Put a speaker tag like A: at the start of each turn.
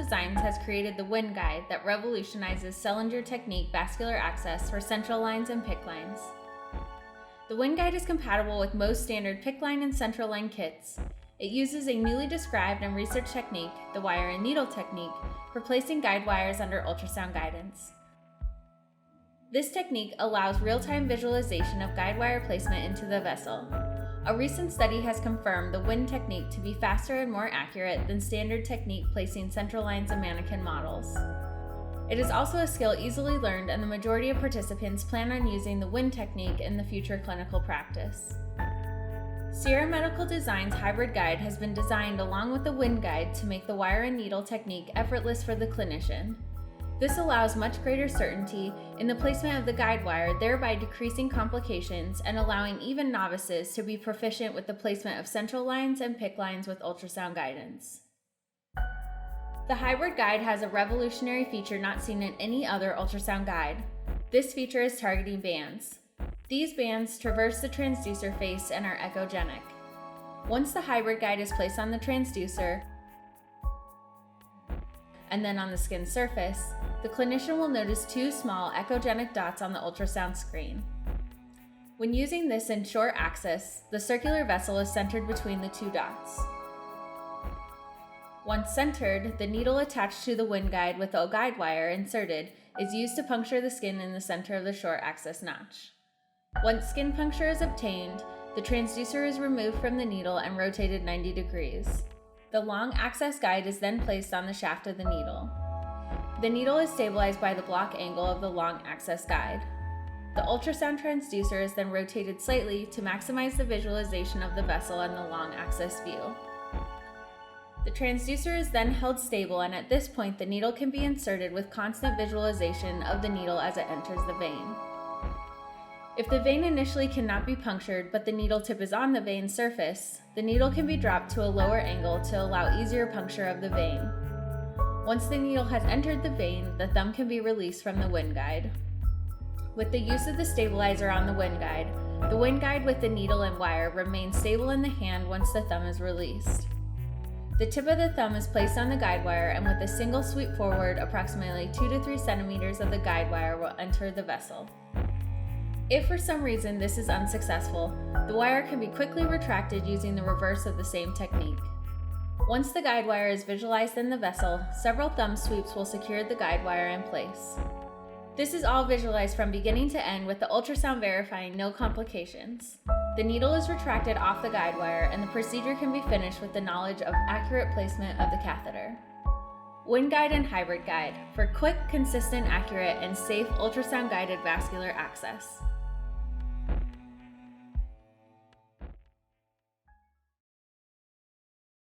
A: Designs has created the WINguide that revolutionizes cylinder technique vascular access for central lines and PICC lines. The WINguide is compatible with most standard PICC line and central line kits. It uses a newly described and researched technique, the wire and needle technique, for placing guide wires under ultrasound guidance. This technique allows real-time visualization of guide wire placement into the vessel. A recent study has confirmed the WIN technique to be faster and more accurate than standard technique placing central lines and mannequin models. It is also a skill easily learned, and the majority of participants plan on using the WIN technique in the future clinical practice. Sierra Medical Design's hybrid guide has been designed along with the WINguide to make the wire and needle technique effortless for the clinician. This allows much greater certainty in the placement of the guide wire, thereby decreasing complications and allowing even novices to be proficient with the placement of central lines and PICC lines with ultrasound guidance. The hybrid guide has a revolutionary feature not seen in any other ultrasound guide. This feature is targeting bands. These bands traverse the transducer face and are echogenic. Once the hybrid guide is placed on the transducer and then on the skin surface, the clinician will notice two small echogenic dots on the ultrasound screen. When using this in short axis, the circular vessel is centered between the two dots. Once centered, the needle attached to the WINguide with a guide wire inserted is used to puncture the skin in the center of the short axis notch. Once skin puncture is obtained, the transducer is removed from the needle and rotated 90 degrees. The long axis guide is then placed on the shaft of the needle. The needle is stabilized by the block angle of the long axis guide. The ultrasound transducer is then rotated slightly to maximize the visualization of the vessel and the long axis view. The transducer is then held stable, and at this point the needle can be inserted with constant visualization of the needle as it enters the vein. If the vein initially cannot be punctured but the needle tip is on the vein surface, the needle can be dropped to a lower angle to allow easier puncture of the vein. Once the needle has entered the vein, the thumb can be released from the WINguide. With the use of the stabilizer on the WINguide with the needle and wire remains stable in the hand once the thumb is released. The tip of the thumb is placed on the guide wire, and with a single sweep forward, approximately 2 to 3 centimeters of the guide wire will enter the vessel. If for some reason this is unsuccessful, the wire can be quickly retracted using the reverse of the same technique. Once the guide wire is visualized in the vessel, several thumb sweeps will secure the guide wire in place. This is all visualized from beginning to end, with the ultrasound verifying no complications. The needle is retracted off the guide wire, and the procedure can be finished with the knowledge of accurate placement of the catheter. WINguide and hybrid guide for quick, consistent, accurate, and safe ultrasound-guided vascular access.